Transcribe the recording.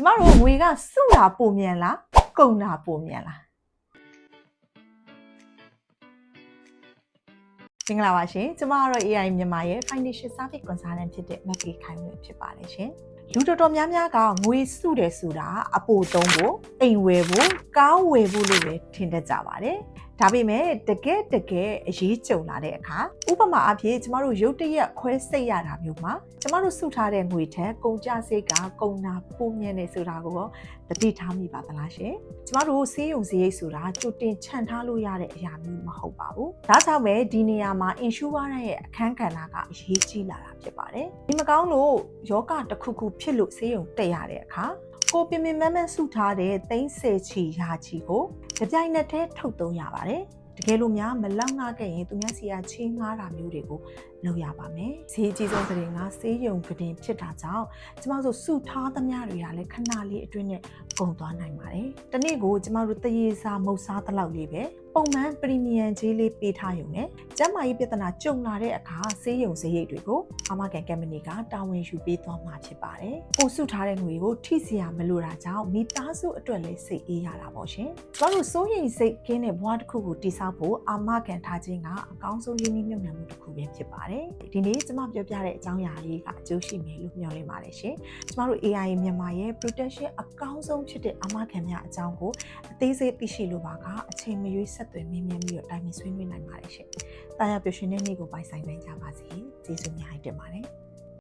ကျမတို့ငွေကစုတာပုံမြန်လားကုန်တာပုံမြန်လားမင်္ဂလာပါရှင်ကျမကတော့ AI မြန်မာရဲ့ Financial Service Consultant ဖြစ်တဲ့မက်ကလေးခိုင်ဝေဖြစ်ပါတယ်ရှင်လူတော်တော်များများကငွေစုတယ်ဆိုတာအပိုသုံးဖို့အိမ်ဝယ်ဖို့ကားဝယ်ဖို့လို့ပဲထင်တတ်ကြပါတယ်ဒါပေမဲ့တကယ်အရေးကြုံလာတဲ့အခါဥပမာအဖြစ်ကျမတို့ရုတ်တရက်ခွဲစိတ်ရတာမျိုးမှာကျမတို့စုထားတဲ့ငွေထက်ကုန်ကျစရိတ်ကကုန်တာပိုမြင့်နေဆိုတာကိုသတိထားမိပါသလားရှင်ကျမတို့ဆေးရုံစရိတ်ဆိုတာကြိုတင်ခြံထားလို့ရတဲ့အရာမျိုးမဟုတ်ပါဘူးဒါကြောင့်ပဲဒီနေရာမှာ insurance ရဲ့အခန်းကဏ္ဍကအရေးကြီးလာတာဖြစ်ပါတယ်ဒီမကောင်းလို့ယောဂတစ်ခုခုဖြစ်လို့ဆေးရုံတက်ရတဲ့အခါကိုပင်ပင်မန်းမန်းစုထားတဲ့သိန်း10ချီရာချီကိုကြပြိုင်နဲ့တည်းထုတ်သုံးရပါတယ်တကယ်လို့များမလောက်ငှခဲ့ရင်သူများစီကချင်းငှားတာမျိုးတွေကိုလုပ်ရပါမယ်ဈေးကြီးဆုံးသတင်းကဆေးရုံကတင်ဖြစ်တာကြောင့်ကျမတို့စုထားသမျှတွေကလည်းခဏလေးအတွင်းနဲ့ကုန်သွားနိုင်ပါတယ်တနေ့ကိုကျမတို့တရေစာမုတ်စားတလောက်လေးပဲပုံမှန်ပရီမီယံဈေးလေးပေးထားရုံနဲ့ကျန်းမာရေးပြဿနာကြုံလာတဲ့အခါဆေးရုံဈေးရိတ်တွေကိုအာမခံကမ်ပဏီကတာဝန်ယူပေးသွားမှာဖြစ်ပါတယ်။ပို့စုထားတဲ့ငွေကိုထိစရာမလိုတာကြောင့်မိသားစုအတွက်လည်းစိတ်အေးရတာပေါ့ရှင်။ကျမတို့စိုးရိမ်စိတ်ကင်းတဲ့ဘဝတစ်ခုကိုတည်ဆောက်ဖို့အာမခံထားခြင်းကအကောင်းဆုံးရင်းနှီးမြှုပ်နှံမှုတစ်ခုပဲဖြစ်ပါတယ်။ဒီနေ့ကျမပြောပြတဲ့အကြောင်းအရာလေးကအကျိုးရှိမယ်လို့မျှော်လင့်ပါတယ်ရှင်။ကျမတို့ AI မြန်မာရဲ့ protection အကောင်းဆုံးဖြစ်တဲ့အာမခံများအကြောင်းကိုအသေးစိတ်သိရှိလိုပါကအချိန်မရွေးဆက်သွယ်မြင်ပြီးတော့တိုင်ပင်ဆွေးနွေးနိုင်ပါတယ်ရှင်။တာယာပျော်ရွှင်တဲ့နေ့ကိုပိုင်ဆိုင်နိုင်ကြပါစေ။ကျေးဇူးများတင်ပါတယ်။